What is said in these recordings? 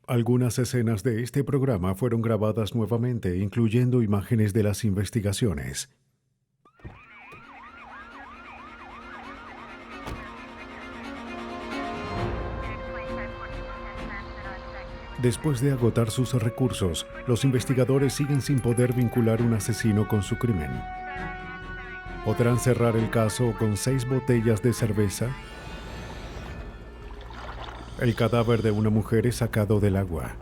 Algunas escenas de este programa fueron grabadas nuevamente, incluyendo imágenes de las investigaciones. Después de agotar sus recursos, los investigadores siguen sin poder vincular un asesino con su crimen. ¿Podrán cerrar el caso con 6 botellas de cerveza? El cadáver de una mujer es sacado del agua.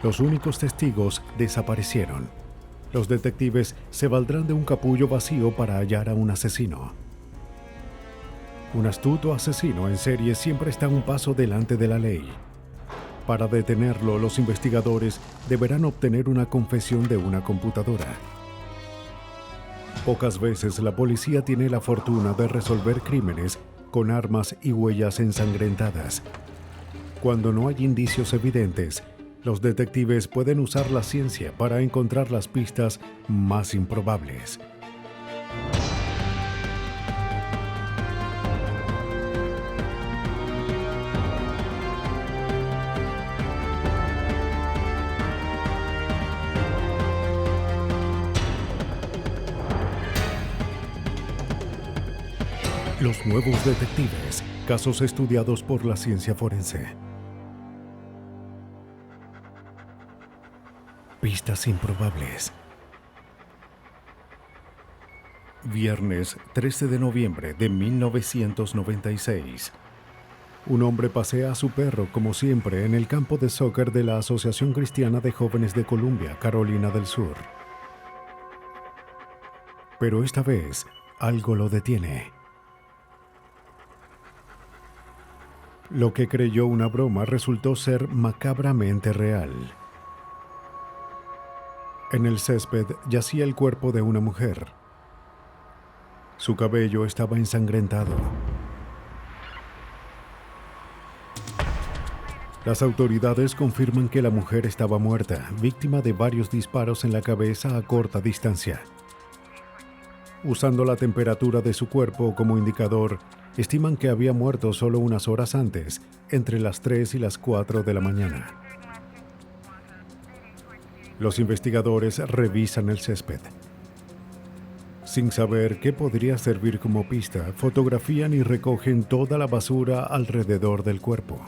Los únicos testigos desaparecieron. Los detectives se valdrán de un capullo vacío para hallar a un asesino. Un astuto asesino en serie siempre está un paso delante de la ley. Para detenerlo, los investigadores deberán obtener una confesión de una computadora. Pocas veces la policía tiene la fortuna de resolver crímenes con armas y huellas ensangrentadas. Cuando no hay indicios evidentes, los detectives pueden usar la ciencia para encontrar las pistas más improbables. Los nuevos detectives, casos estudiados por la ciencia forense. Pistas improbables. Viernes 13 de noviembre de 1996. Un hombre pasea a su perro, como siempre, en el campo de soccer de la Asociación Cristiana de Jóvenes de Columbia, Carolina del Sur. Pero esta vez, algo lo detiene. Lo que creyó una broma resultó ser macabramente real. En el césped yacía el cuerpo de una mujer. Su cabello estaba ensangrentado. Las autoridades confirman que la mujer estaba muerta, víctima de varios disparos en la cabeza a corta distancia. Usando la temperatura de su cuerpo como indicador, estiman que había muerto solo unas horas antes, entre las 3 y las 4 de la mañana. Los investigadores revisan el césped. Sin saber qué podría servir como pista, fotografían y recogen toda la basura alrededor del cuerpo.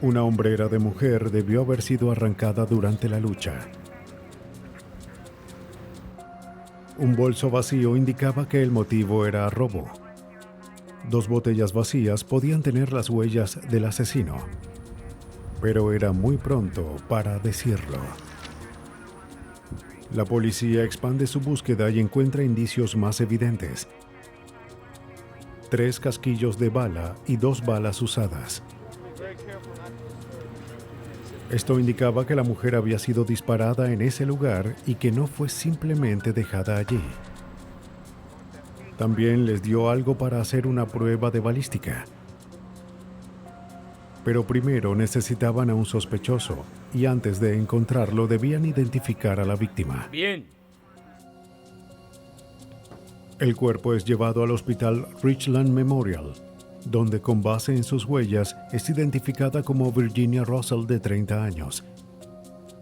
Una hombrera de mujer debió haber sido arrancada durante la lucha. Un bolso vacío indicaba que el motivo era robo. 2 botellas vacías podían tener las huellas del asesino, pero era muy pronto para decirlo. La policía expande su búsqueda y encuentra indicios más evidentes. 3 casquillos de bala y 2 balas usadas. Esto indicaba que la mujer había sido disparada en ese lugar y que no fue simplemente dejada allí. También les dio algo para hacer una prueba de balística. Pero primero necesitaban a un sospechoso, y antes de encontrarlo debían identificar a la víctima. Bien. El cuerpo es llevado al hospital Richland Memorial, donde con base en sus huellas es identificada como Virginia Russell, de 30 años.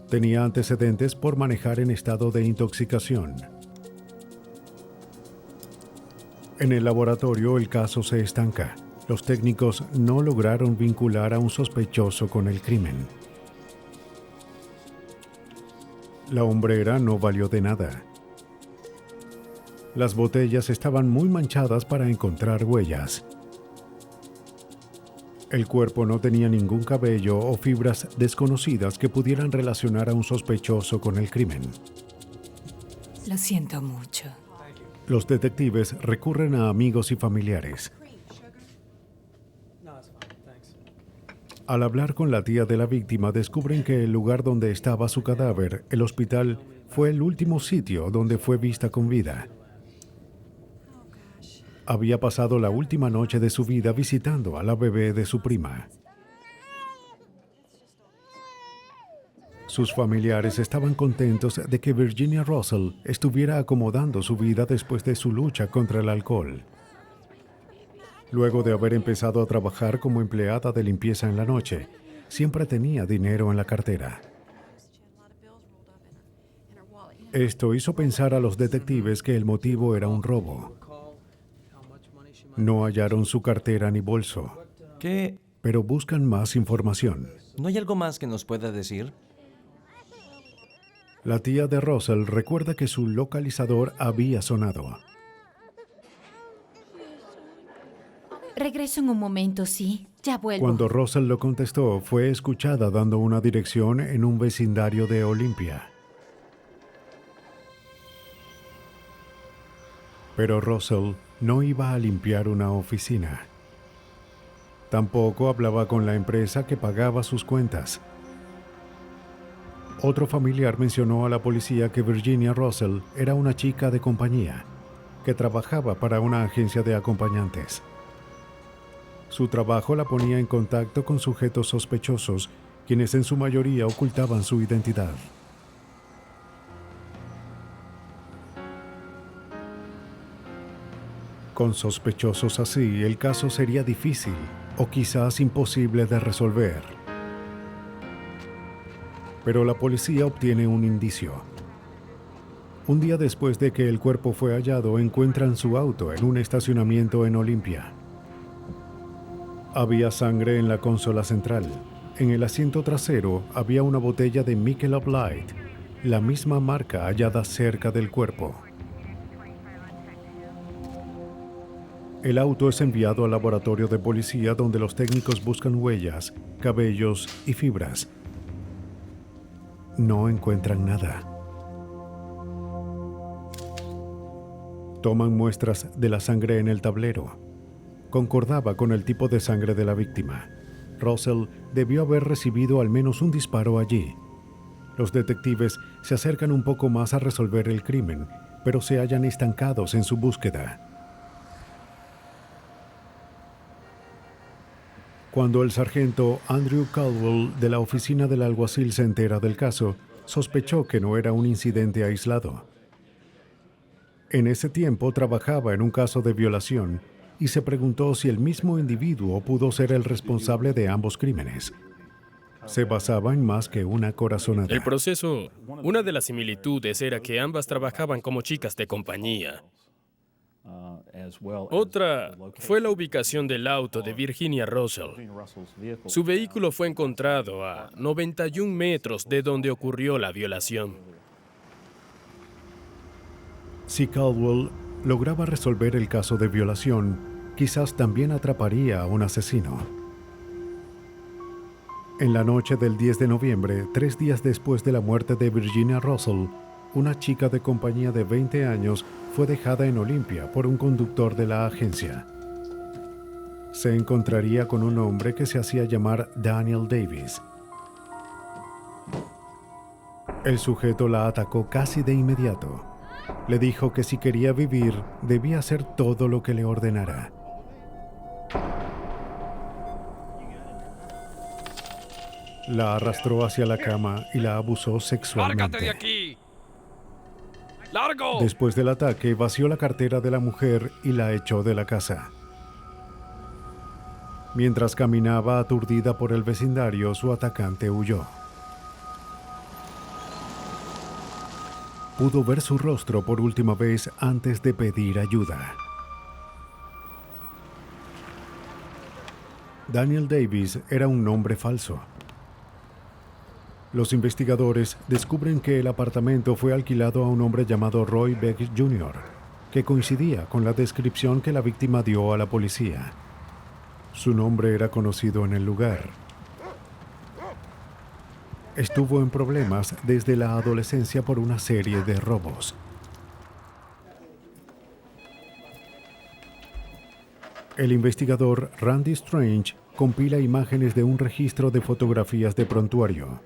Tenía antecedentes por manejar en estado de intoxicación. En el laboratorio el caso se estanca. Los técnicos no lograron vincular a un sospechoso con el crimen. La hombrera no valió de nada. Las botellas estaban muy manchadas para encontrar huellas. El cuerpo no tenía ningún cabello o fibras desconocidas que pudieran relacionar a un sospechoso con el crimen. Lo siento mucho. Los detectives recurren a amigos y familiares. Al hablar con la tía de la víctima, descubren que el lugar donde estaba su cadáver, el hospital, fue el último sitio donde fue vista con vida. Había pasado la última noche de su vida visitando a la bebé de su prima. Sus familiares estaban contentos de que Virginia Russell estuviera acomodando su vida después de su lucha contra el alcohol. Luego de haber empezado a trabajar como empleada de limpieza en la noche, siempre tenía dinero en la cartera. Esto hizo pensar a los detectives que el motivo era un robo. No hallaron su cartera ni bolso, ¿Qué? pero buscan más información. ¿No hay algo más que nos pueda decir? La tía de Russell recuerda que su localizador había sonado. Regreso en un momento, sí. Ya vuelvo. Cuando Russell lo contestó, fue escuchada dando una dirección en un vecindario de Olympia. Pero Russell no iba a limpiar una oficina. Tampoco hablaba con la empresa que pagaba sus cuentas. Otro familiar mencionó a la policía que Virginia Russell era una chica de compañía, que trabajaba para una agencia de acompañantes. Su trabajo la ponía en contacto con sujetos sospechosos, quienes en su mayoría ocultaban su identidad. Con sospechosos así, el caso sería difícil o quizás imposible de resolver. Pero la policía obtiene un indicio. Un día después de que el cuerpo fue hallado, encuentran su auto en un estacionamiento en Olympia. Había sangre en la consola central. En el asiento trasero había una botella de Michelob Light, la misma marca hallada cerca del cuerpo. El auto es enviado al laboratorio de policía donde los técnicos buscan huellas, cabellos y fibras. No encuentran nada. Toman muestras de la sangre en el tablero. Concordaba con el tipo de sangre de la víctima. Russell debió haber recibido al menos un disparo allí. Los detectives se acercan un poco más a resolver el crimen, pero se hallan estancados en su búsqueda. Cuando el sargento Andrew Caldwell de la oficina del alguacil se entera del caso, sospechó que no era un incidente aislado. En ese tiempo trabajaba en un caso de violación y se preguntó si el mismo individuo pudo ser el responsable de ambos crímenes. Se basaba en más que una corazonada. El proceso, una de las similitudes era que ambas trabajaban como chicas de compañía. Otra fue la ubicación del auto de Virginia Russell. Su vehículo fue encontrado a 91 metros de donde ocurrió la violación. Si Caldwell lograba resolver el caso de violación, quizás también atraparía a un asesino. En la noche del 10 de noviembre, 3 días después de la muerte de Virginia Russell, una chica de compañía de 20 años fue dejada en Olympia por un conductor de la agencia. Se encontraría con un hombre que se hacía llamar Daniel Davis. El sujeto la atacó casi de inmediato. Le dijo que si quería vivir, debía hacer todo lo que le ordenara. La arrastró hacia la cama y la abusó sexualmente. ¡Lárgate de aquí! ¡Largo! Después del ataque, vació la cartera de la mujer y la echó de la casa. Mientras caminaba aturdida por el vecindario, su atacante huyó. Pudo ver su rostro por última vez antes de pedir ayuda. Daniel Davis era un nombre falso. Los investigadores descubren que el apartamento fue alquilado a un hombre llamado Roy Beck Jr., que coincidía con la descripción que la víctima dio a la policía. Su nombre era conocido en el lugar. Estuvo en problemas desde la adolescencia por una serie de robos. El investigador Randy Strange compila imágenes de un registro de fotografías de prontuario.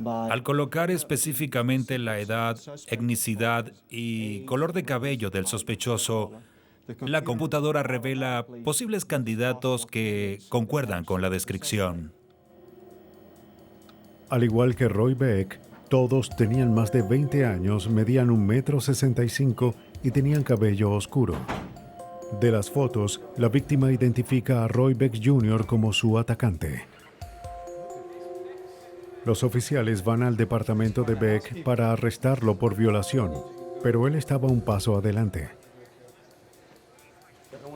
Al colocar específicamente la edad, etnicidad y color de cabello del sospechoso, la computadora revela posibles candidatos que concuerdan con la descripción. Al igual que Roy Beck, todos tenían más de 20 años, medían 1,65 m y tenían cabello oscuro. De las fotos, la víctima identifica a Roy Beck Jr. como su atacante. Los oficiales van al departamento de Beck para arrestarlo por violación, pero él estaba un paso adelante.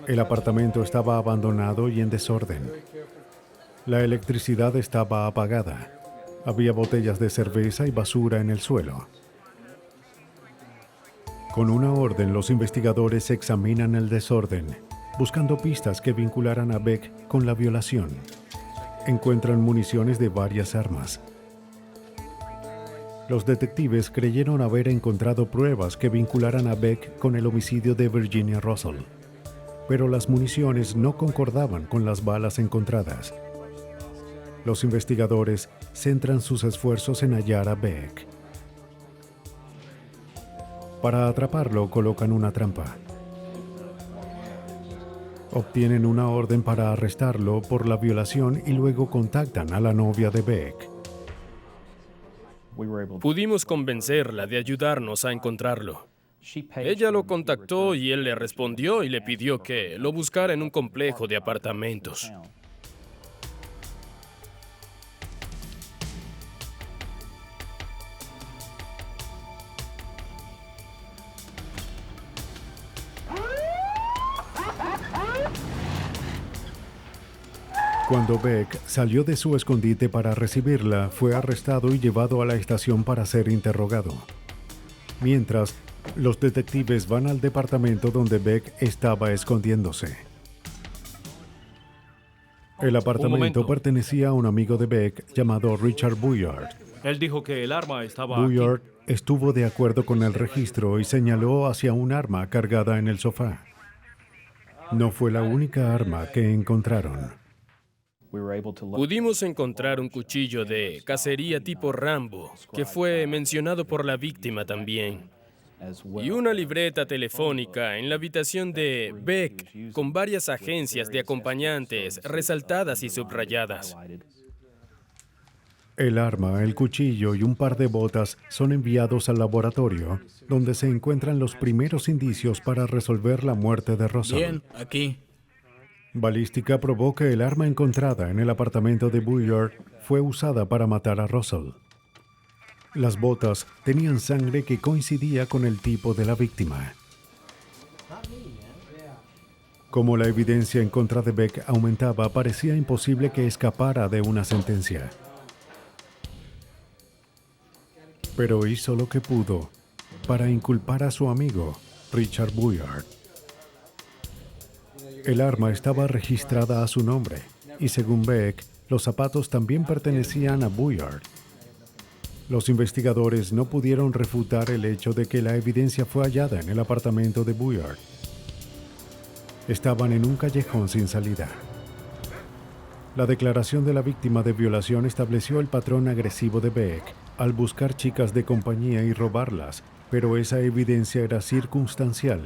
El apartamento estaba abandonado y en desorden. La electricidad estaba apagada. Había botellas de cerveza y basura en el suelo. Con una orden, los investigadores examinan el desorden, buscando pistas que vincularan a Beck con la violación. Encuentran municiones de varias armas. Los detectives creyeron haber encontrado pruebas que vincularan a Beck con el homicidio de Virginia Russell, pero las municiones no concordaban con las balas encontradas. Los investigadores centran sus esfuerzos en hallar a Beck. Para atraparlo, colocan una trampa. Obtienen una orden para arrestarlo por la violación y luego contactan a la novia de Beck. Pudimos convencerla de ayudarnos a encontrarlo. Ella lo contactó y él le respondió y le pidió que lo buscara en un complejo de apartamentos. Cuando Beck salió de su escondite para recibirla, fue arrestado y llevado a la estación para ser interrogado. Mientras, los detectives van al departamento donde Beck estaba escondiéndose. El apartamento pertenecía a un amigo de Beck llamado Richard Bouillard. Él dijo que el arma estaba aquí. Bouillard estuvo de acuerdo con el registro y señaló hacia un arma cargada en el sofá. No fue la única arma que encontraron. Pudimos encontrar un cuchillo de cacería tipo Rambo, que fue mencionado por la víctima también, y una libreta telefónica en la habitación de Beck con varias agencias de acompañantes resaltadas y subrayadas. El arma, el cuchillo y un par de botas son enviados al laboratorio, donde se encuentran los primeros indicios para resolver la muerte de Russell. Bien, aquí. Balística probó que el arma encontrada en el apartamento de Bouillard fue usada para matar a Russell. Las botas tenían sangre que coincidía con el tipo de la víctima. Como la evidencia en contra de Beck aumentaba, parecía imposible que escapara de una sentencia. Pero hizo lo que pudo para inculpar a su amigo, Richard Bouillard. El arma estaba registrada a su nombre, y según Beck, los zapatos también pertenecían a Bouillard. Los investigadores no pudieron refutar el hecho de que la evidencia fue hallada en el apartamento de Bouillard. Estaban en un callejón sin salida. La declaración de la víctima de violación estableció el patrón agresivo de Beck al buscar chicas de compañía y robarlas, pero esa evidencia era circunstancial.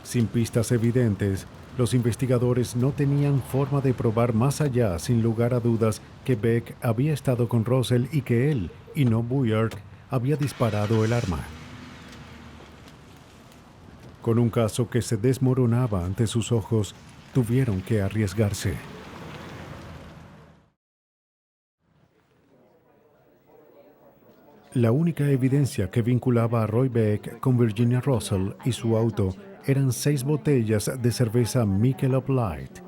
Sin pistas evidentes, los investigadores no tenían forma de probar más allá, sin lugar a dudas, que Beck había estado con Russell y que él, y no Bouillard, había disparado el arma. Con un caso que se desmoronaba ante sus ojos, tuvieron que arriesgarse. La única evidencia que vinculaba a Roy Beck con Virginia Russell y su auto eran 6 botellas de cerveza Michelob Light.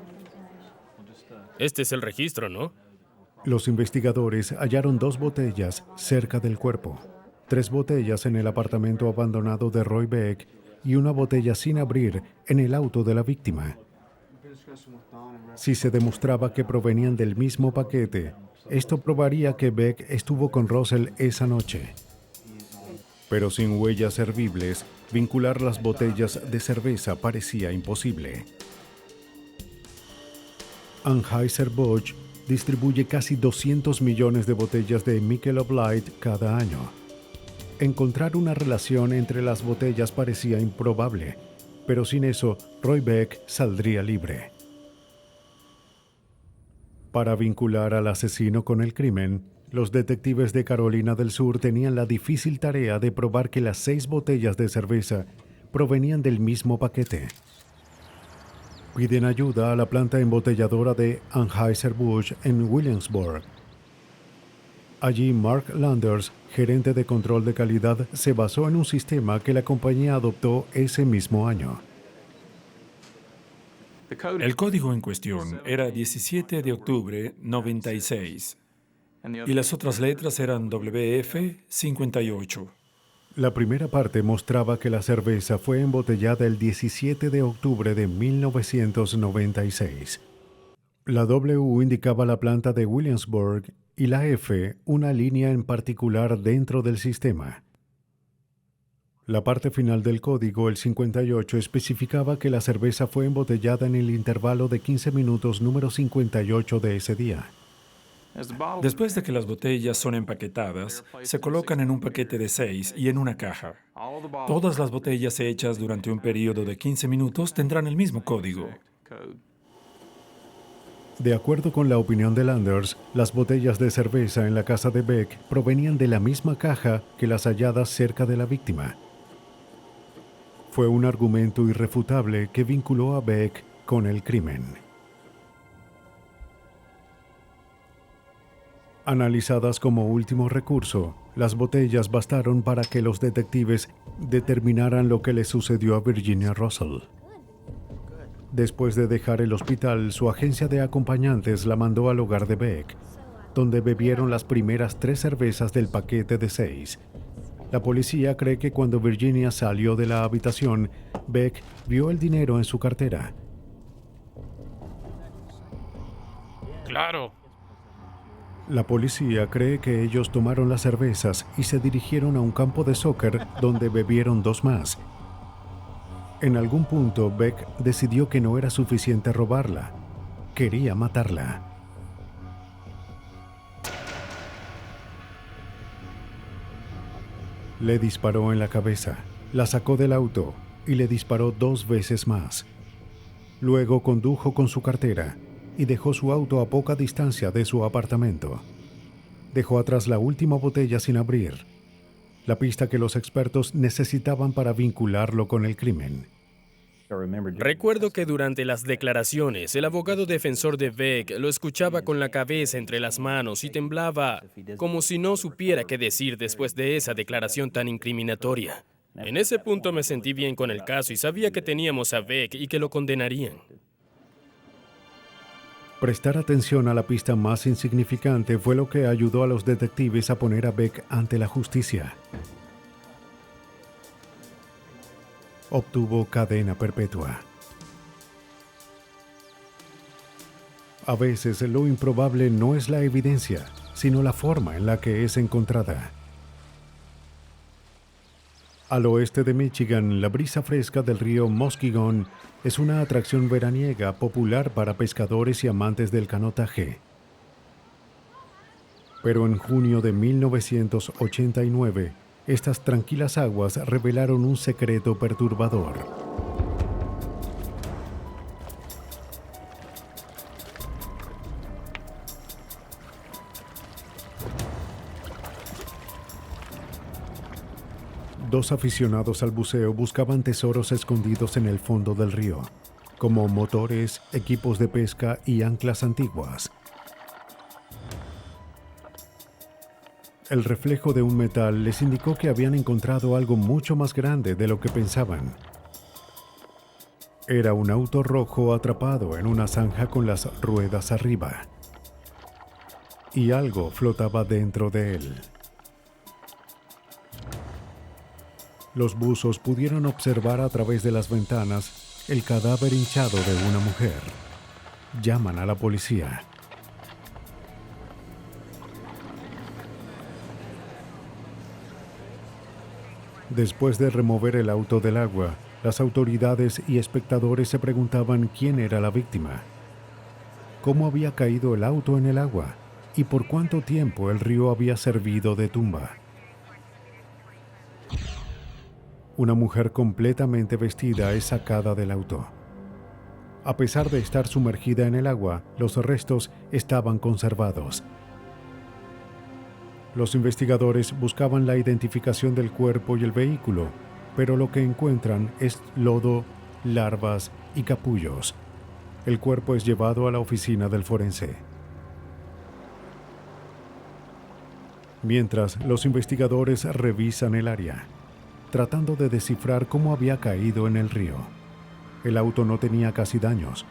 Este es el registro, ¿no? Los investigadores hallaron 2 botellas cerca del cuerpo, 3 botellas en el apartamento abandonado de Roy Beck y una botella sin abrir en el auto de la víctima. Si se demostraba que provenían del mismo paquete, esto probaría que Beck estuvo con Russell esa noche. Pero sin huellas servibles, vincular las botellas de cerveza parecía imposible. Anheuser-Busch distribuye casi 200 millones de botellas de Michelob Light cada año. Encontrar una relación entre las botellas parecía improbable, pero sin eso, Roy Beck saldría libre. Para vincular al asesino con el crimen, los detectives de Carolina del Sur tenían la difícil tarea de probar que las 6 botellas de cerveza provenían del mismo paquete. Piden ayuda a la planta embotelladora de Anheuser-Busch en Williamsburg. Allí Mark Landers, gerente de control de calidad, se basó en un sistema que la compañía adoptó ese mismo año. El código en cuestión era 17 de octubre 96 y las otras letras eran WF58. La primera parte mostraba que la cerveza fue embotellada el 17 de octubre de 1996. La W indicaba la planta de Williamsburg y la F una línea en particular dentro del sistema. La parte final del código, el 58, especificaba que la cerveza fue embotellada en el intervalo de 15 minutos número 58 de ese día. Después de que las botellas son empaquetadas, se colocan en un paquete de 6 y en una caja. Todas las botellas hechas durante un periodo de 15 minutos tendrán el mismo código. De acuerdo con la opinión de Landers, las botellas de cerveza en la casa de Beck provenían de la misma caja que las halladas cerca de la víctima. Fue un argumento irrefutable que vinculó a Beck con el crimen. Analizadas como último recurso, las botellas bastaron para que los detectives determinaran lo que le sucedió a Virginia Russell. Después de dejar el hospital, su agencia de acompañantes la mandó al hogar de Beck, donde bebieron las primeras 3 cervezas del paquete de 6. La policía cree que cuando Virginia salió de la habitación, Beck vio el dinero en su cartera. Claro. La policía cree que ellos tomaron las cervezas y se dirigieron a un campo de soccer donde bebieron 2 más. En algún punto, Beck decidió que no era suficiente robarla. Quería matarla. Le disparó en la cabeza, la sacó del auto y le disparó 2 veces más. Luego condujo con su cartera y dejó su auto a poca distancia de su apartamento. Dejó atrás la última botella sin abrir, la pista que los expertos necesitaban para vincularlo con el crimen. Recuerdo que durante las declaraciones, el abogado defensor de Beck lo escuchaba con la cabeza entre las manos y temblaba como si no supiera qué decir después de esa declaración tan incriminatoria. En ese punto me sentí bien con el caso y sabía que teníamos a Beck y que lo condenarían. Prestar atención a la pista más insignificante fue lo que ayudó a los detectives a poner a Beck ante la justicia. Obtuvo cadena perpetua. A veces lo improbable no es la evidencia, sino la forma en la que es encontrada. Al oeste de Michigan, la brisa fresca del río Muskegon es una atracción veraniega popular para pescadores y amantes del canotaje. Pero en junio de 1989, estas tranquilas aguas revelaron un secreto perturbador. Dos aficionados al buceo buscaban tesoros escondidos en el fondo del río, como motores, equipos de pesca y anclas antiguas. El reflejo de un metal les indicó que habían encontrado algo mucho más grande de lo que pensaban. Era un auto rojo atrapado en una zanja con las ruedas arriba. Y algo flotaba dentro de él. Los buzos pudieron observar a través de las ventanas el cadáver hinchado de una mujer. Llaman a la policía. Después de remover el auto del agua, las autoridades y espectadores se preguntaban quién era la víctima, cómo había caído el auto en el agua y por cuánto tiempo el río había servido de tumba. Una mujer completamente vestida es sacada del auto. A pesar de estar sumergida en el agua, los restos estaban conservados. Los investigadores buscaban la identificación del cuerpo y el vehículo, pero lo que encuentran es lodo, larvas y capullos, El cuerpo es llevado a la oficina del forense. Mientras, los investigadores revisan el área, tratando de descifrar cómo había caído en el río. El auto no tenía casi daños.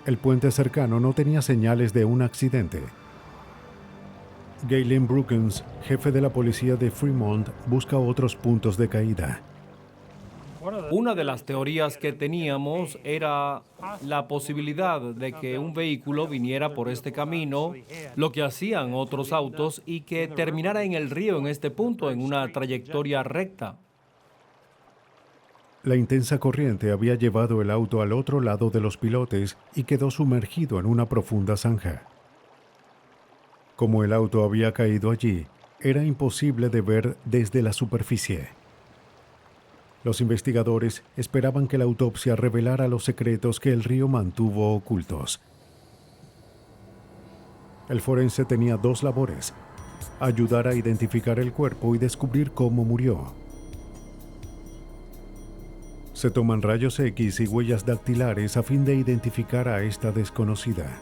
El puente cercano no tenía señales de un accidente. Galen Brookins, jefe de la policía de Fremont, busca otros puntos de caída. Una de las teorías que teníamos era la posibilidad de que un vehículo viniera por este camino, lo que hacían otros autos, y que terminara en el río en este punto, en una trayectoria recta. La intensa corriente había llevado el auto al otro lado de los pilotes y quedó sumergido en una profunda zanja. Como el auto había caído allí, era imposible de ver desde la superficie. Los investigadores esperaban que la autopsia revelara los secretos que el río mantuvo ocultos. El forense tenía dos labores: ayudar a identificar el cuerpo y descubrir cómo murió. Se toman rayos X y huellas dactilares a fin de identificar a esta desconocida.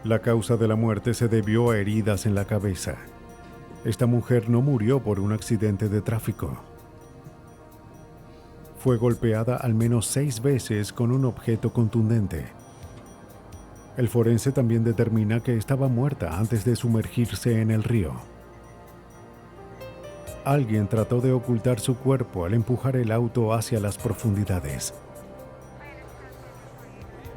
La causa de la muerte se debió a heridas en la cabeza. Esta mujer no murió por un accidente de tráfico. Fue golpeada al menos 6 veces con un objeto contundente. El forense también determina que estaba muerta antes de sumergirse en el río. Alguien trató de ocultar su cuerpo al empujar el auto hacia las profundidades.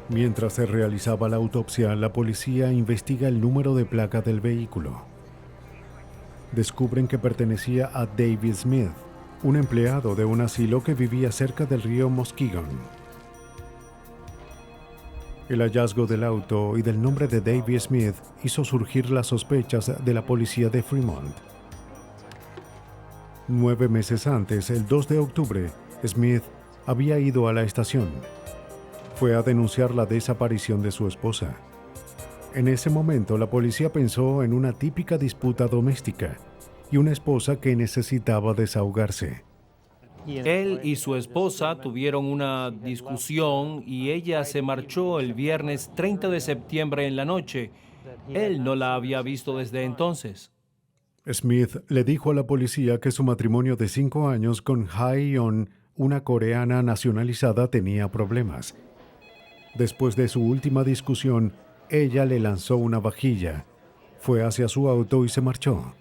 Mientras se realizaba la autopsia, la policía investiga el número de placa del vehículo. Descubren que pertenecía a David Smith, un empleado de un asilo que vivía cerca del río Muskegon. El hallazgo del auto y del nombre de David Smith hizo surgir las sospechas de la policía de Fremont. 9 meses antes, el 2 de octubre, Smith había ido a la estación. Fue a denunciar la desaparición de su esposa. En ese momento, la policía pensó en una típica disputa doméstica y una esposa que necesitaba desahogarse. Él y su esposa tuvieron una discusión y ella se marchó el viernes 30 de septiembre en la noche. Él no la había visto desde entonces. Smith le dijo a la policía que su matrimonio de 5 años con Hae-yeon, una coreana nacionalizada, tenía problemas. Después de su última discusión, ella le lanzó una vajilla, fue hacia su auto y se marchó.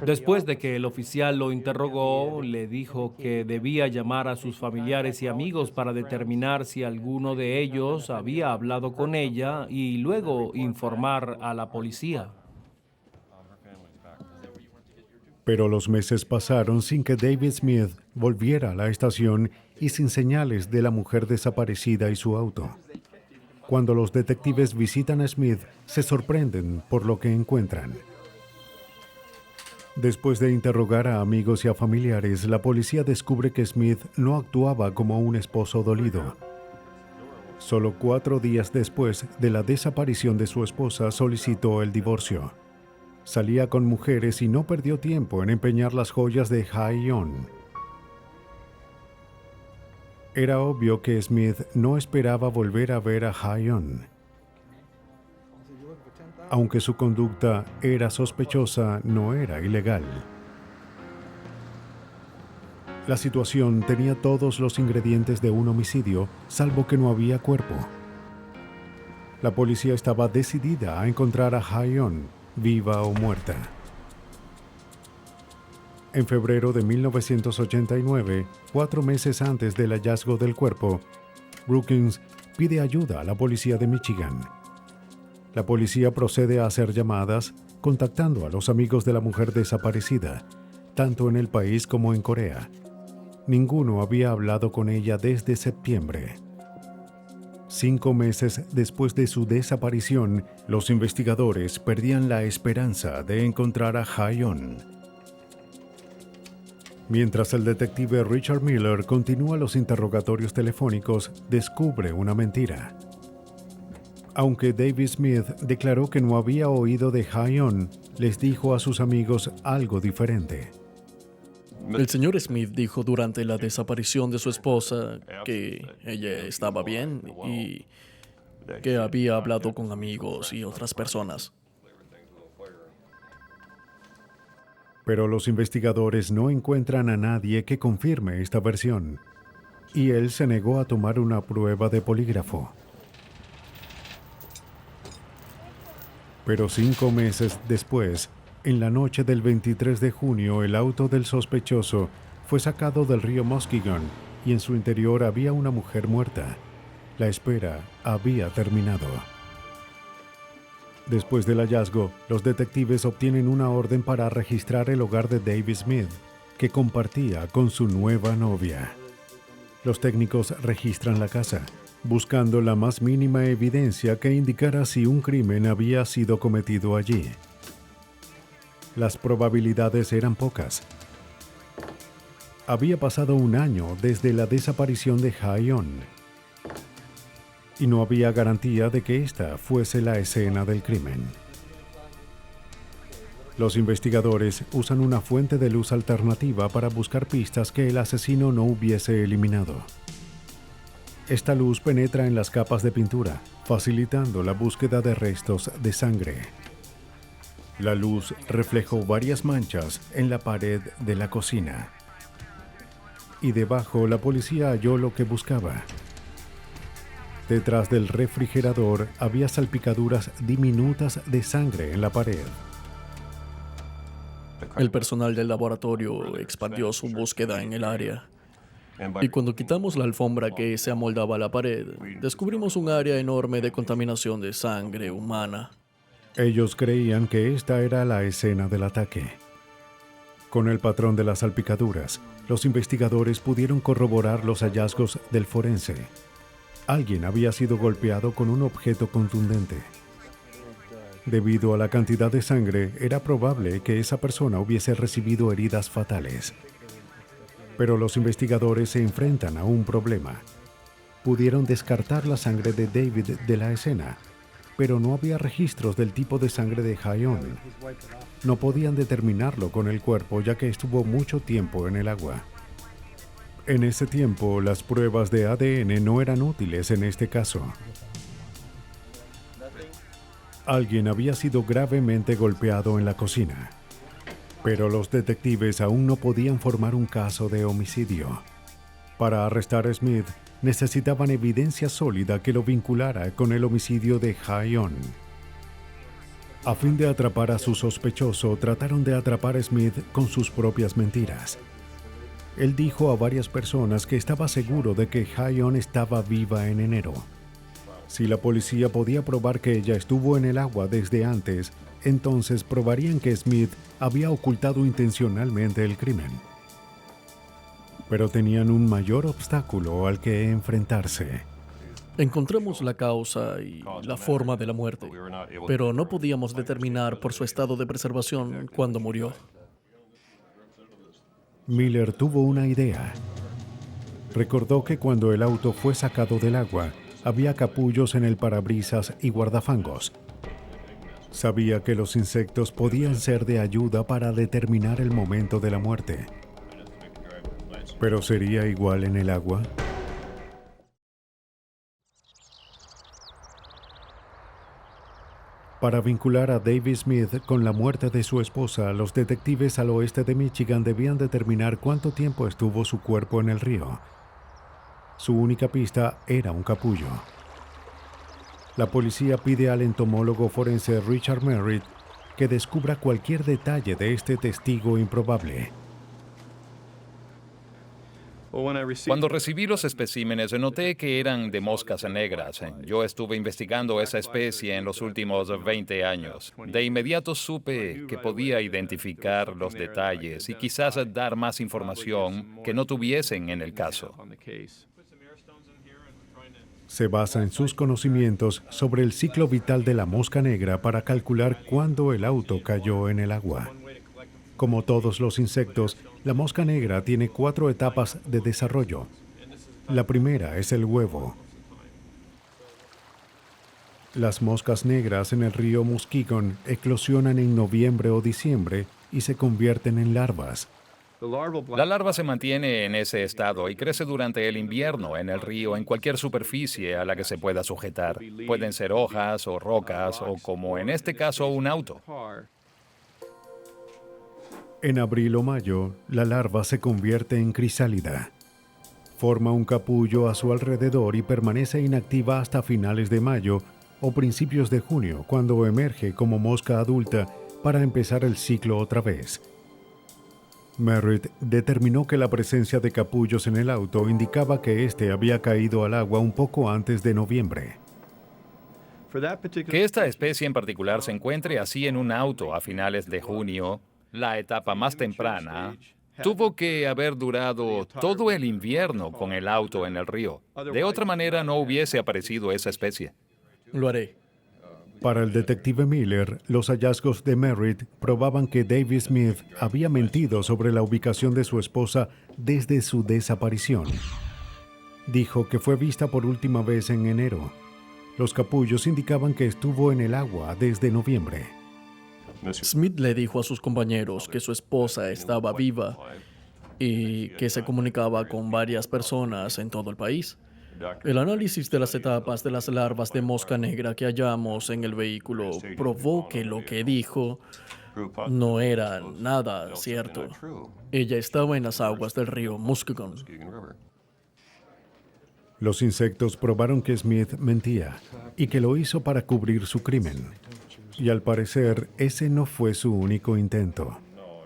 Después de que el oficial lo interrogó, le dijo que debía llamar a sus familiares y amigos para determinar si alguno de ellos había hablado con ella y luego informar a la policía. Pero los meses pasaron sin que David Smith volviera a la estación y sin señales de la mujer desaparecida y su auto. Cuando los detectives visitan a Smith, se sorprenden por lo que encuentran. Después de interrogar a amigos y a familiares, la policía descubre que Smith no actuaba como un esposo dolido. Solo 4 días después de la desaparición de su esposa, solicitó el divorcio. Salía con mujeres y no perdió tiempo en empeñar las joyas de Hae-yeon. Era obvio que Smith no esperaba volver a ver a Hae-yeon. Aunque su conducta era sospechosa, no era ilegal. La situación tenía todos los ingredientes de un homicidio, salvo que no había cuerpo. La policía estaba decidida a encontrar a Hae-yeon, viva o muerta. En febrero de 1989, 4 meses antes del hallazgo del cuerpo, Brookins pide ayuda a la policía de Michigan. La policía procede a hacer llamadas, contactando a los amigos de la mujer desaparecida, tanto en el país como en Corea. Ninguno había hablado con ella desde septiembre. 5 meses después de su desaparición, los investigadores perdían la esperanza de encontrar a Hae-yeon. Mientras el detective Richard Miller continúa los interrogatorios telefónicos, descubre una mentira. Aunque David Smith declaró que no había oído de Hae-yeon, les dijo a sus amigos algo diferente. El señor Smith dijo durante la desaparición de su esposa que ella estaba bien y que había hablado con amigos y otras personas. Pero los investigadores no encuentran a nadie que confirme esta versión, y él se negó a tomar una prueba de polígrafo. Pero 5 meses después, en la noche del 23 de junio, el auto del sospechoso fue sacado del río Muskegon y en su interior había una mujer muerta. La espera había terminado. Después del hallazgo, los detectives obtienen una orden para registrar el hogar de David Smith, que compartía con su nueva novia. Los técnicos registran la casa, buscando la más mínima evidencia que indicara si un crimen había sido cometido allí. Las probabilidades eran pocas. Había pasado 1 año desde la desaparición de Hae-yeon, y no había garantía de que esta fuese la escena del crimen. Los investigadores usan una fuente de luz alternativa para buscar pistas que el asesino no hubiese eliminado. Esta luz penetra en las capas de pintura, facilitando la búsqueda de restos de sangre. La luz reflejó varias manchas en la pared de la cocina. Y debajo la policía halló lo que buscaba. Detrás del refrigerador había salpicaduras diminutas de sangre en la pared. El personal del laboratorio expandió su búsqueda en el área. Y cuando quitamos la alfombra que se amoldaba a la pared, descubrimos un área enorme de contaminación de sangre humana. Ellos creían que esta era la escena del ataque. Con el patrón de las salpicaduras, los investigadores pudieron corroborar los hallazgos del forense. Alguien había sido golpeado con un objeto contundente. Debido a la cantidad de sangre, era probable que esa persona hubiese recibido heridas fatales. Pero los investigadores se enfrentan a un problema. Pudieron descartar la sangre de David de la escena, pero no había registros del tipo de sangre de Hae-yeon. No podían determinarlo con el cuerpo ya que estuvo mucho tiempo en el agua. En ese tiempo, las pruebas de ADN no eran útiles en este caso. Alguien había sido gravemente golpeado en la cocina, pero los detectives aún no podían formar un caso de homicidio. Para arrestar a Smith, necesitaban evidencia sólida que lo vinculara con el homicidio de Hae-yeon. A fin de atrapar a su sospechoso, trataron de atrapar a Smith con sus propias mentiras. Él dijo a varias personas que estaba seguro de que Hae-yeon estaba viva en enero. Si la policía podía probar que ella estuvo en el agua desde antes, entonces probarían que Smith había ocultado intencionalmente el crimen. Pero tenían un mayor obstáculo al que enfrentarse. Encontramos la causa y la forma de la muerte, pero no podíamos determinar por su estado de preservación cuándo murió. Miller tuvo una idea. Recordó que cuando el auto fue sacado del agua, había capullos en el parabrisas y guardafangos. Sabía que los insectos podían ser de ayuda para determinar el momento de la muerte. ¿Pero sería igual en el agua? Para vincular a David Smith con la muerte de su esposa, los detectives al oeste de Michigan debían determinar cuánto tiempo estuvo su cuerpo en el río. Su única pista era un capullo. La policía pide al entomólogo forense Richard Merritt que descubra cualquier detalle de este testigo improbable. Cuando recibí los especímenes, noté que eran de moscas negras. Yo estuve investigando esa especie en los últimos 20 años. De inmediato supe que podía identificar los detalles y quizás dar más información que no tuviesen en el caso. Se basa en sus conocimientos sobre el ciclo vital de la mosca negra para calcular cuándo el auto cayó en el agua. Como todos los insectos, la mosca negra tiene 4 etapas de desarrollo. La primera es el huevo. Las moscas negras en el río Muskegon eclosionan en noviembre o diciembre y se convierten en larvas. La larva se mantiene en ese estado y crece durante el invierno en el río en cualquier superficie a la que se pueda sujetar. Pueden ser hojas o rocas o, como en este caso, un auto. En abril o mayo, la larva se convierte en crisálida. Forma un capullo a su alrededor y permanece inactiva hasta finales de mayo o principios de junio, cuando emerge como mosca adulta para empezar el ciclo otra vez. Merritt determinó que la presencia de capullos en el auto indicaba que éste había caído al agua un poco antes de noviembre. Que esta especie en particular se encuentre así en un auto a finales de junio, la etapa más temprana, tuvo que haber durado todo el invierno con el auto en el río. De otra manera no hubiese aparecido esa especie. Lo haré. Para el detective Miller, los hallazgos de Merritt probaban que David Smith había mentido sobre la ubicación de su esposa desde su desaparición. Dijo que fue vista por última vez en enero. Los capullos indicaban que estuvo en el agua desde noviembre. Smith le dijo a sus compañeros que su esposa estaba viva y que se comunicaba con varias personas en todo el país. El análisis de las etapas de las larvas de mosca negra que hallamos en el vehículo probó que lo que dijo no era nada cierto. Ella estaba en las aguas del río Muskegon. Los insectos probaron que Smith mentía y que lo hizo para cubrir su crimen. Y al parecer, ese no fue su único intento.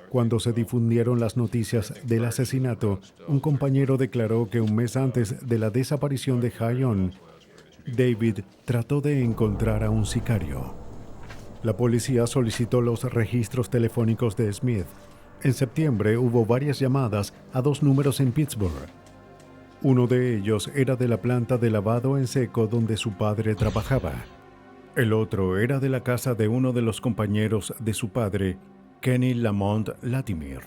Cuando se difundieron las noticias del asesinato, un compañero declaró que un mes antes de la desaparición de Ha-yeon, David trató de encontrar a un sicario. La policía solicitó los registros telefónicos de Smith. En septiembre hubo varias llamadas a 2 números en Pittsburgh. Uno de ellos era de la planta de lavado en seco donde su padre trabajaba. El otro era de la casa de uno de los compañeros de su padre, Kenny Lamont Latimer.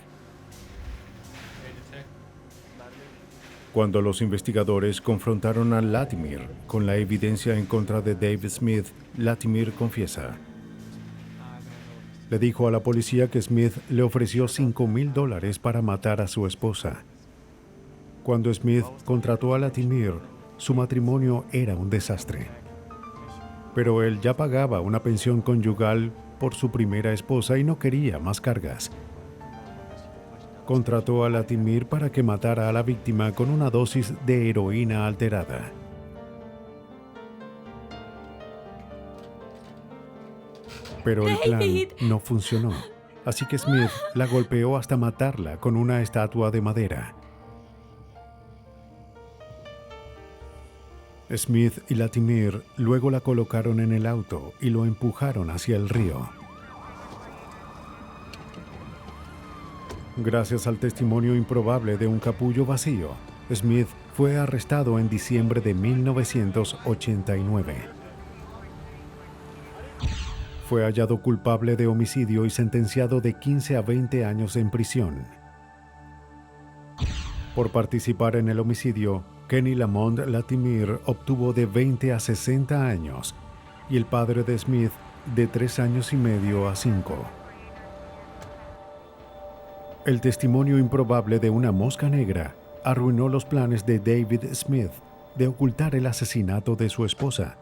Cuando los investigadores confrontaron a Latimer con la evidencia en contra de David Smith, Latimer confiesa. Le dijo a la policía que Smith le ofreció $5,000 para matar a su esposa. Cuando Smith contrató a Latimer, su matrimonio era un desastre. Pero él ya pagaba una pensión conyugal por su primera esposa y no quería más cargas. Contrató a Latimer para que matara a la víctima con una dosis de heroína alterada. Pero el plan no funcionó, así que Smith la golpeó hasta matarla con una estatua de madera. Smith y Latimer luego la colocaron en el auto y lo empujaron hacia el río. Gracias al testimonio improbable de un capullo vacío, Smith fue arrestado en diciembre de 1989. Fue hallado culpable de homicidio y sentenciado de 15 a 20 años en prisión. Por participar en el homicidio, Kenny Lamont Latimer obtuvo de 20 a 60 años y el padre de Smith de 3 años y medio a 5. El testimonio improbable de una mosca negra arruinó los planes de David Smith de ocultar el asesinato de su esposa.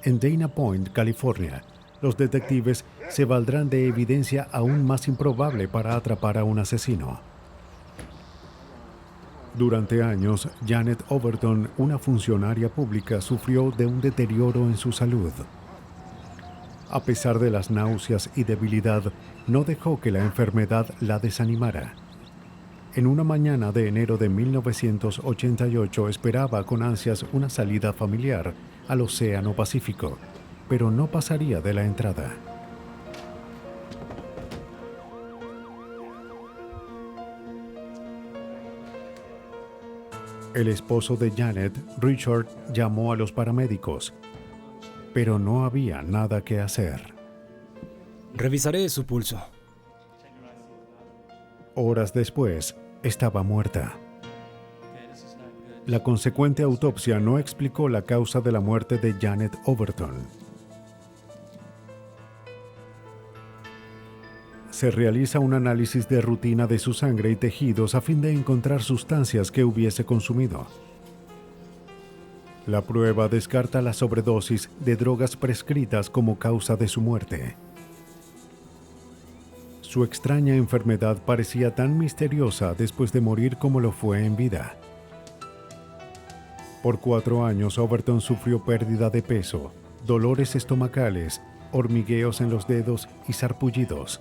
En Dana Point, California, los detectives se valdrán de evidencia aún más improbable para atrapar a un asesino. Durante años, Janet Overton, una funcionaria pública, sufrió de un deterioro en su salud. A pesar de las náuseas y debilidad, no dejó que la enfermedad la desanimara. En una mañana de enero de 1988 esperaba con ansias una salida familiar al Océano Pacífico, pero no pasaría de la entrada. El esposo de Janet, Richard, llamó a los paramédicos, pero no había nada que hacer. Revisaré su pulso. Horas después, estaba muerta. La consecuente autopsia no explicó la causa de la muerte de Janet Overton. Se realiza un análisis de rutina de su sangre y tejidos a fin de encontrar sustancias que hubiese consumido. La prueba descarta la sobredosis de drogas prescritas como causa de su muerte. Su extraña enfermedad parecía tan misteriosa después de morir como lo fue en vida. Por 4 años, Overton sufrió pérdida de peso, dolores estomacales, hormigueos en los dedos y sarpullidos.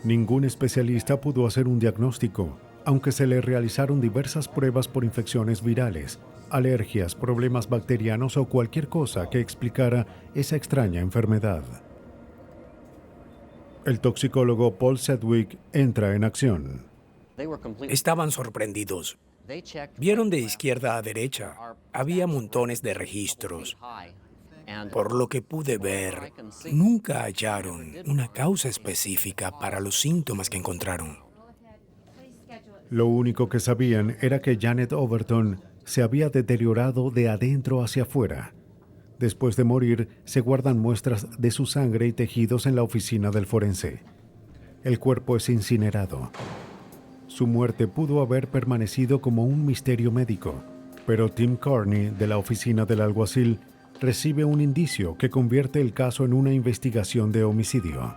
Ningún especialista pudo hacer un diagnóstico, aunque se le realizaron diversas pruebas por infecciones virales, alergias, problemas bacterianos o cualquier cosa que explicara esa extraña enfermedad. El toxicólogo Paul Sedgwick entra en acción. Estaban sorprendidos. Vieron de izquierda a derecha. Había montones de registros. Por lo que pude ver, nunca hallaron una causa específica para los síntomas que encontraron. Lo único que sabían era que Janet Overton se había deteriorado de adentro hacia afuera. Después de morir, se guardan muestras de su sangre y tejidos en la oficina del forense. El cuerpo es incinerado. Su muerte pudo haber permanecido como un misterio médico, pero Tim Carney, de la oficina del alguacil, recibe un indicio que convierte el caso en una investigación de homicidio.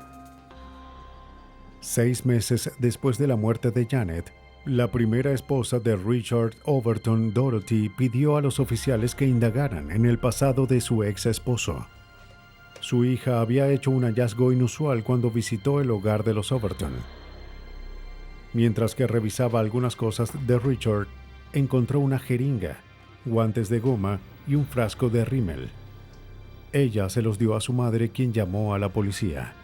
6 meses después de la muerte de Janet, la primera esposa de Richard Overton, Dorothy, pidió a los oficiales que indagaran en el pasado de su ex esposo. Su hija había hecho un hallazgo inusual cuando visitó el hogar de los Overton. Mientras que revisaba algunas cosas de Richard, encontró una jeringa, guantes de goma y un frasco de rímel. Ella se los dio a su madre, quien llamó a la policía.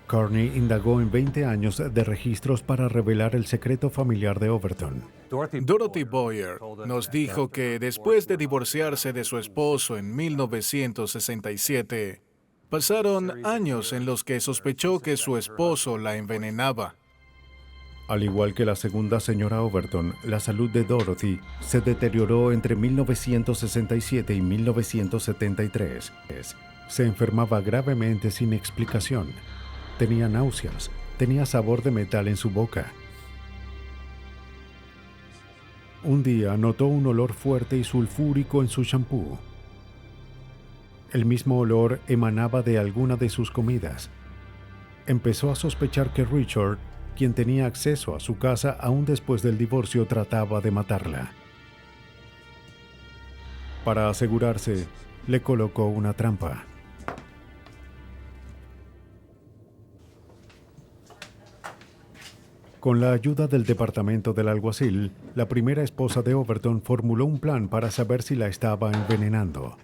Carney indagó en 20 años de registros para revelar el secreto familiar de Overton. Dorothy Boyer nos dijo que después de divorciarse de su esposo en 1967, pasaron años en los que sospechó que su esposo la envenenaba. Al igual que la segunda señora Overton, la salud de Dorothy se deterioró entre 1967 y 1973. Se enfermaba gravemente sin explicación. Tenía náuseas, tenía sabor de metal en su boca. Un día notó un olor fuerte y sulfúrico en su champú. El mismo olor emanaba de alguna de sus comidas. Empezó a sospechar que Richard, quien tenía acceso a su casa aún después del divorcio, trataba de matarla. Para asegurarse, le colocó una trampa. Con la ayuda del departamento del alguacil, la primera esposa de Overton formuló un plan para saber si la estaba envenenando.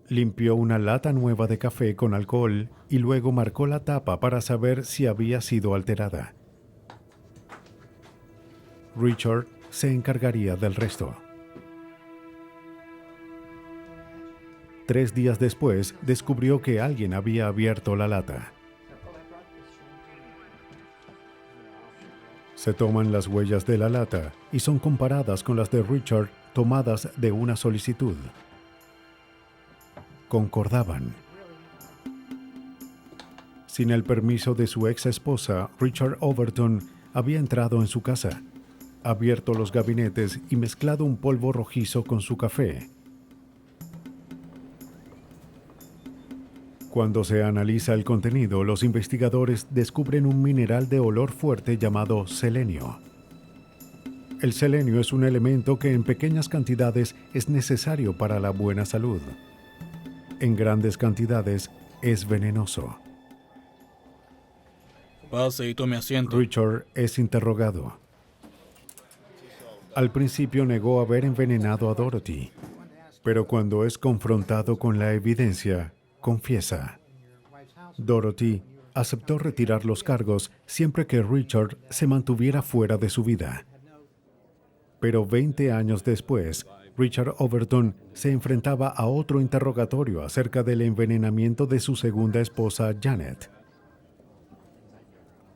Limpió una lata nueva de café con alcohol y luego marcó la tapa para saber si había sido alterada. Richard se encargaría del resto. 3 días después, descubrió que alguien había abierto la lata. Se toman las huellas de la lata y son comparadas con las de Richard tomadas de una solicitud. Concordaban. Sin el permiso de su ex esposa, Richard Overton había entrado en su casa, abierto los gabinetes y mezclado un polvo rojizo con su café. Cuando se analiza el contenido, los investigadores descubren un mineral de olor fuerte llamado selenio. El selenio es un elemento que en pequeñas cantidades es necesario para la buena salud. En grandes cantidades es venenoso. Pase y tome asiento. Richard es interrogado. Al principio negó haber envenenado a Dorothy, pero cuando es confrontado con la evidencia, confiesa. Dorothy aceptó retirar los cargos siempre que Richard se mantuviera fuera de su vida. Pero 20 años después, Richard Overton se enfrentaba a otro interrogatorio acerca del envenenamiento de su segunda esposa, Janet.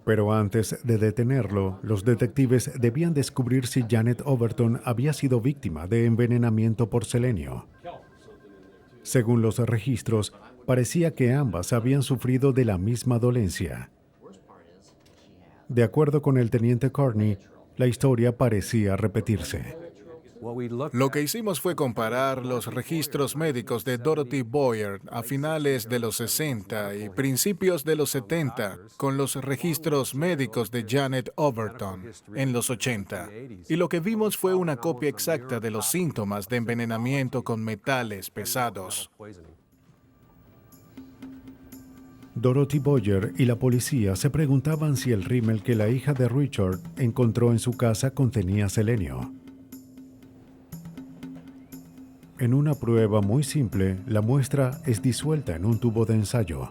Pero antes de detenerlo, los detectives debían descubrir si Janet Overton había sido víctima de envenenamiento por selenio. Según los registros, parecía que ambas habían sufrido de la misma dolencia. De acuerdo con el teniente Carney, la historia parecía repetirse. Lo que hicimos fue comparar los registros médicos de Dorothy Boyer a finales de los 60 y principios de los 70 con los registros médicos de Janet Overton en los 80. Y lo que vimos fue una copia exacta de los síntomas de envenenamiento con metales pesados. Dorothy Boyer y la policía se preguntaban si el rímel que la hija de Richard encontró en su casa contenía selenio. En una prueba muy simple, la muestra es disuelta en un tubo de ensayo.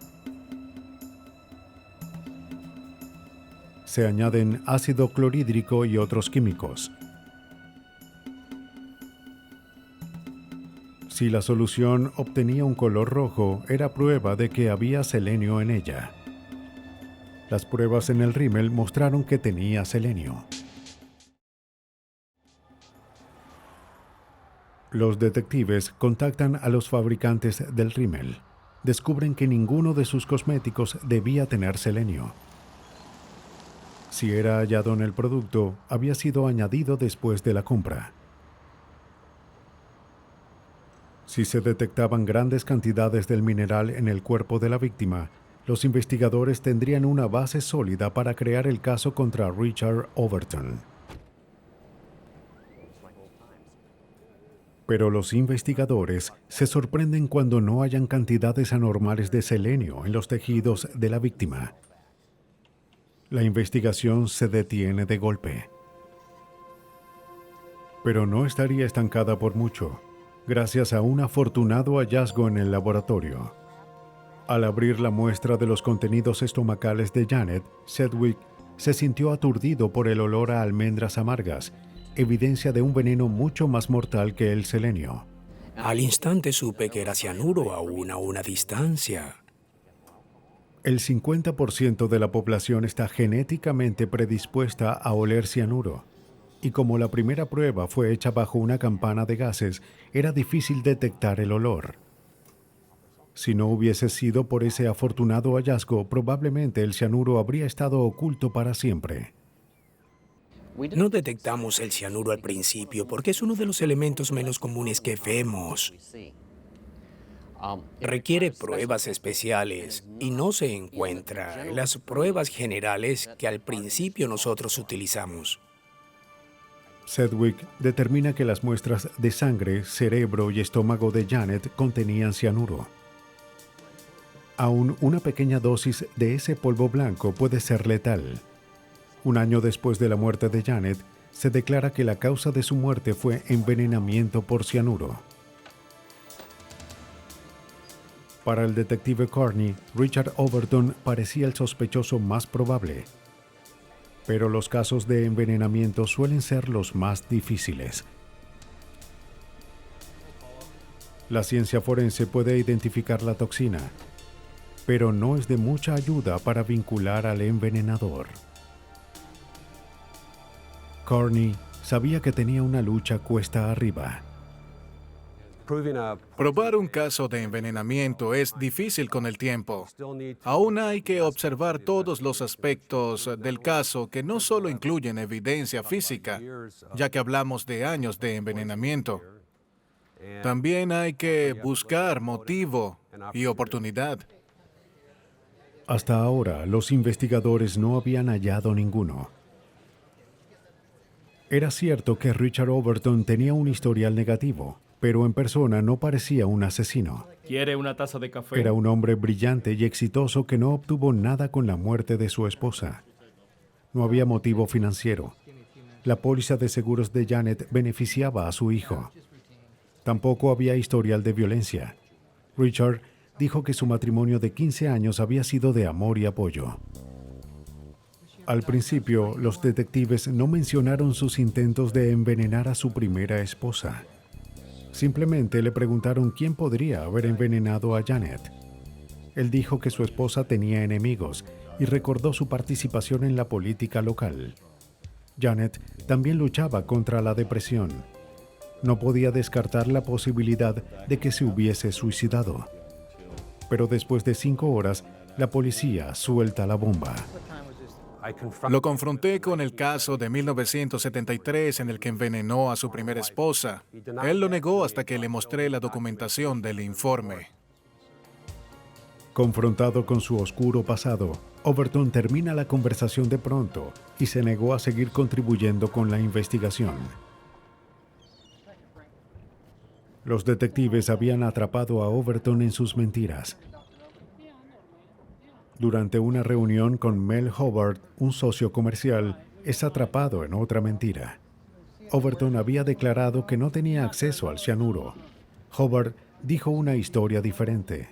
Se añaden ácido clorhídrico y otros químicos. Si la solución obtenía un color rojo, era prueba de que había selenio en ella. Las pruebas en el rímel mostraron que tenía selenio. Los detectives contactan a los fabricantes del rímel. Descubren que ninguno de sus cosméticos debía tener selenio. Si era hallado en el producto, había sido añadido después de la compra. Si se detectaban grandes cantidades del mineral en el cuerpo de la víctima, los investigadores tendrían una base sólida para crear el caso contra Richard Overton. Pero los investigadores se sorprenden cuando no hallan cantidades anormales de selenio en los tejidos de la víctima. La investigación se detiene de golpe. Pero no estaría estancada por mucho, gracias a un afortunado hallazgo en el laboratorio. Al abrir la muestra de los contenidos estomacales de Janet, Sedgwick se sintió aturdido por el olor a almendras amargas, evidencia de un veneno mucho más mortal que el selenio. Al instante supe que era cianuro aún a una distancia. El 50% de la población está genéticamente predispuesta a oler cianuro, y como la primera prueba fue hecha bajo una campana de gases, era difícil detectar el olor. Si no hubiese sido por ese afortunado hallazgo, probablemente el cianuro habría estado oculto para siempre. No detectamos el cianuro al principio porque es uno de los elementos menos comunes que vemos. Requiere pruebas especiales y no se encuentra en las pruebas generales que al principio nosotros utilizamos. Sedgwick determina que las muestras de sangre, cerebro y estómago de Janet contenían cianuro. Aún una pequeña dosis de ese polvo blanco puede ser letal. Un año después de la muerte de Janet, se declara que la causa de su muerte fue envenenamiento por cianuro. Para el detective Carney, Richard Overton parecía el sospechoso más probable. Pero los casos de envenenamiento suelen ser los más difíciles. La ciencia forense puede identificar la toxina, pero no es de mucha ayuda para vincular al envenenador. Carney sabía que tenía una lucha cuesta arriba. Probar un caso de envenenamiento es difícil con el tiempo. Aún hay que observar todos los aspectos del caso que no solo incluyen evidencia física, ya que hablamos de años de envenenamiento. También hay que buscar motivo y oportunidad. Hasta ahora, los investigadores no habían hallado ninguno. Era cierto que Richard Overton tenía un historial negativo, pero en persona no parecía un asesino. ¿Quiere una taza de café? Era un hombre brillante y exitoso que no obtuvo nada con la muerte de su esposa. No había motivo financiero. La póliza de seguros de Janet beneficiaba a su hijo. Tampoco había historial de violencia. Richard dijo que su matrimonio de 15 años había sido de amor y apoyo. Al principio, los detectives no mencionaron sus intentos de envenenar a su primera esposa. Simplemente le preguntaron quién podría haber envenenado a Janet. Él dijo que su esposa tenía enemigos y recordó su participación en la política local. Janet también luchaba contra la depresión. no podía descartar la posibilidad de que se hubiese suicidado. Pero después de 5 horas, la policía suelta la bomba. Lo confronté con el caso de 1973 en el que envenenó a su primera esposa. Él lo negó hasta que le mostré la documentación del informe. Confrontado con su oscuro pasado, Overton termina la conversación de pronto y se negó a seguir contribuyendo con la investigación. Los detectives habían atrapado a Overton en sus mentiras. Durante una reunión con Mel Hubbard, un socio comercial, es atrapado en otra mentira. Overton había declarado que no tenía acceso al cianuro. Hubbard dijo una historia diferente.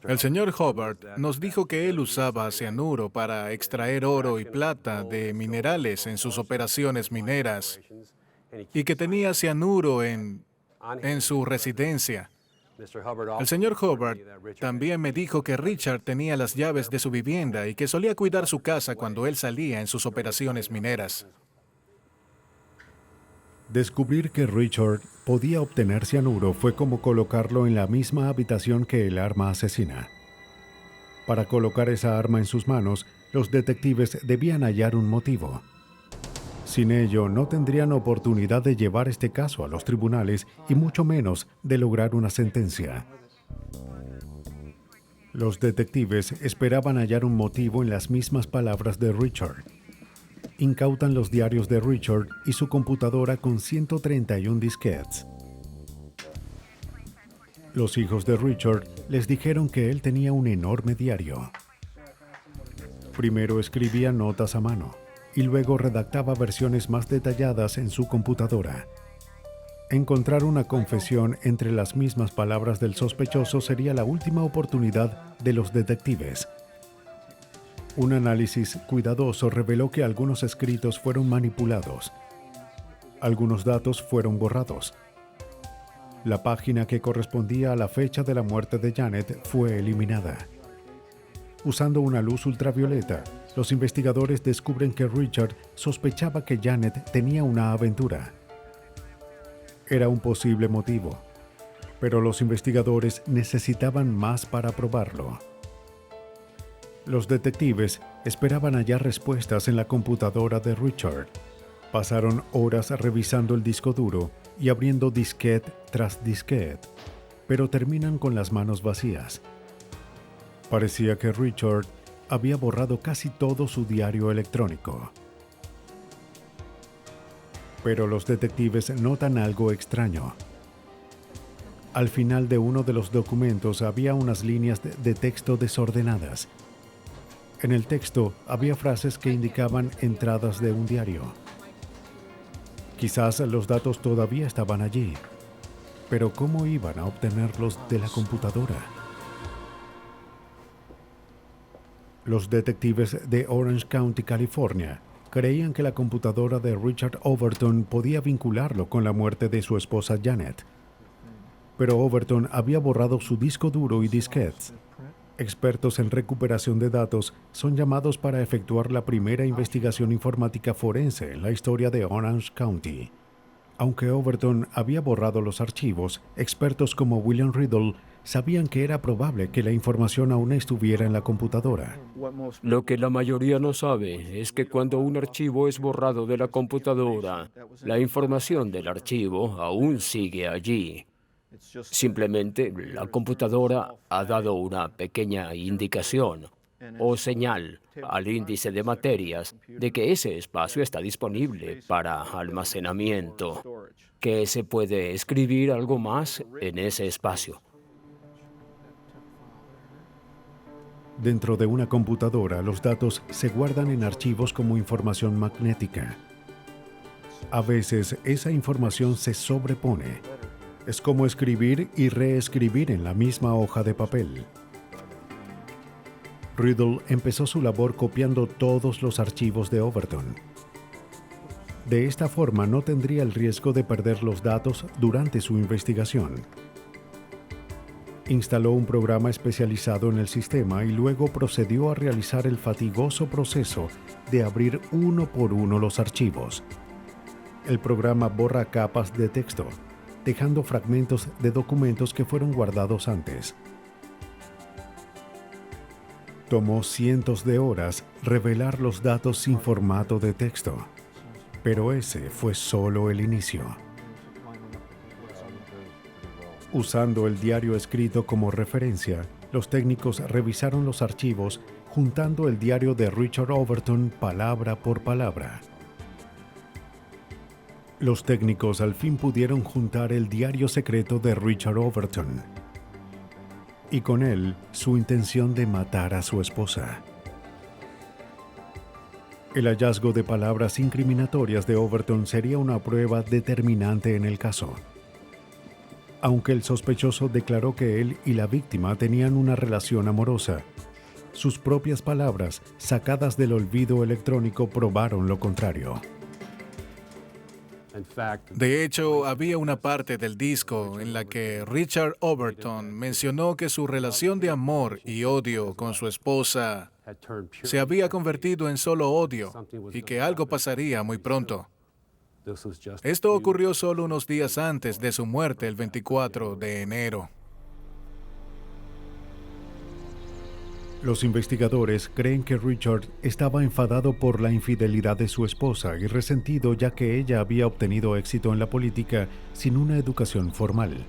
El señor Hubbard nos dijo que él usaba cianuro para extraer oro y plata de minerales en sus operaciones mineras y que tenía cianuro en su residencia. El señor Hubbard también me dijo que Richard tenía las llaves de su vivienda y que solía cuidar su casa cuando él salía en sus operaciones mineras. Descubrir que Richard podía obtener cianuro fue como colocarlo en la misma habitación que el arma asesina. Para colocar esa arma en sus manos, los detectives debían hallar un motivo. Sin ello, no tendrían oportunidad de llevar este caso a los tribunales y mucho menos de lograr una sentencia. Los detectives esperaban hallar un motivo en las mismas palabras de Richard. Incautan los diarios de Richard y su computadora con 131 disquetes. Los hijos de Richard les dijeron que él tenía un enorme diario. Primero escribía notas a mano y luego redactaba versiones más detalladas en su computadora. Encontrar una confesión entre las mismas palabras del sospechoso sería la última oportunidad de los detectives. Un análisis cuidadoso reveló que algunos escritos fueron manipulados. Algunos datos fueron borrados. La página que correspondía a la fecha de la muerte de Janet fue eliminada. Usando una luz ultravioleta, los investigadores descubren que Richard sospechaba que Janet tenía una aventura. Era un posible motivo, pero los investigadores necesitaban más para probarlo. Los detectives esperaban hallar respuestas en la computadora de Richard. Pasaron horas revisando el disco duro y abriendo disquete tras disquete, pero terminan con las manos vacías. Parecía que Richard había borrado casi todo su diario electrónico. Pero los detectives notan algo extraño. Al final de uno de los documentos había unas líneas de texto desordenadas. En el texto había frases que indicaban entradas de un diario. Quizás los datos todavía estaban allí, pero ¿cómo iban a obtenerlos de la computadora? Los detectives de Orange County, California, creían que la computadora de Richard Overton podía vincularlo con la muerte de su esposa Janet. Pero Overton había borrado su disco duro y disquetes. Expertos en recuperación de datos son llamados para efectuar la primera investigación informática forense en la historia de Orange County. Aunque Overton había borrado los archivos, expertos como William Riddle sabían que era probable que la información aún estuviera en la computadora. Lo que la mayoría no sabe es que cuando un archivo es borrado de la computadora, la información del archivo aún sigue allí. Simplemente la computadora ha dado una pequeña indicación o señal al índice de materias de que ese espacio está disponible para almacenamiento, que se puede escribir algo más en ese espacio. Dentro de una computadora, los datos se guardan en archivos como información magnética. A veces, esa información se sobrepone. Es como escribir y reescribir en la misma hoja de papel. Riddle empezó su labor copiando todos los archivos de Overton. De esta forma no tendría el riesgo de perder los datos durante su investigación. Instaló un programa especializado en el sistema y luego procedió a realizar el fatigoso proceso de abrir uno por uno los archivos. El programa borra capas de texto, dejando fragmentos de documentos que fueron guardados antes. Tomó cientos de horas revelar los datos sin formato de texto, pero ese fue solo el inicio. Usando el diario escrito como referencia, los técnicos revisaron los archivos juntando el diario de Richard Overton palabra por palabra. Los técnicos al fin pudieron juntar el diario secreto de Richard Overton y con él su intención de matar a su esposa. El hallazgo de palabras incriminatorias de Overton sería una prueba determinante en el caso. Aunque el sospechoso declaró que él y la víctima tenían una relación amorosa, sus propias palabras, sacadas del olvido electrónico, probaron lo contrario. De hecho, había una parte del disco en la que Richard Overton mencionó que su relación de amor y odio con su esposa se había convertido en solo odio y que algo pasaría muy pronto. Esto ocurrió solo unos días antes de su muerte, el 24 de enero. Los investigadores creen que Richard estaba enfadado por la infidelidad de su esposa y resentido ya que ella había obtenido éxito en la política sin una educación formal.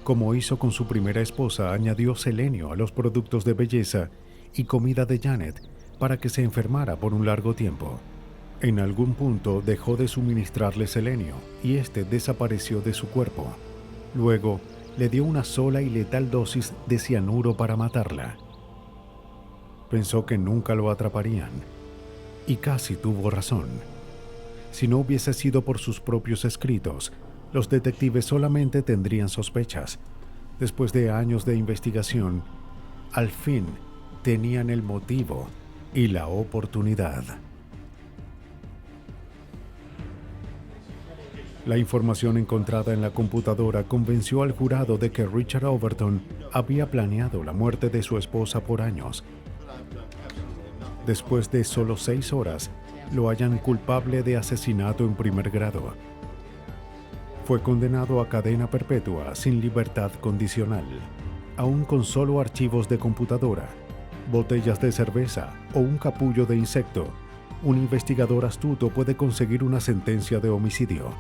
Como hizo con su primera esposa, añadió selenio a los productos de belleza y comida de Janet para que se enfermara por un largo tiempo. En algún punto dejó de suministrarle selenio y este desapareció de su cuerpo. Luego, le dio una sola y letal dosis de cianuro para matarla. Pensó que nunca lo atraparían, y casi tuvo razón. Si no hubiese sido por sus propios escritos, los detectives solamente tendrían sospechas. Después de años de investigación, al fin tenían el motivo y la oportunidad. La información encontrada en la computadora convenció al jurado de que Richard Overton había planeado la muerte de su esposa por años. Después de solo 6 horas, lo hallan culpable de asesinato en primer grado. Fue condenado a cadena perpetua sin libertad condicional, aún con solo archivos de computadora, botellas de cerveza o un capullo de insecto. Un investigador astuto puede conseguir una sentencia de homicidio.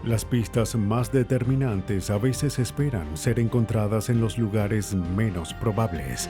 Las pistas más determinantes a veces esperan ser encontradas en los lugares menos probables.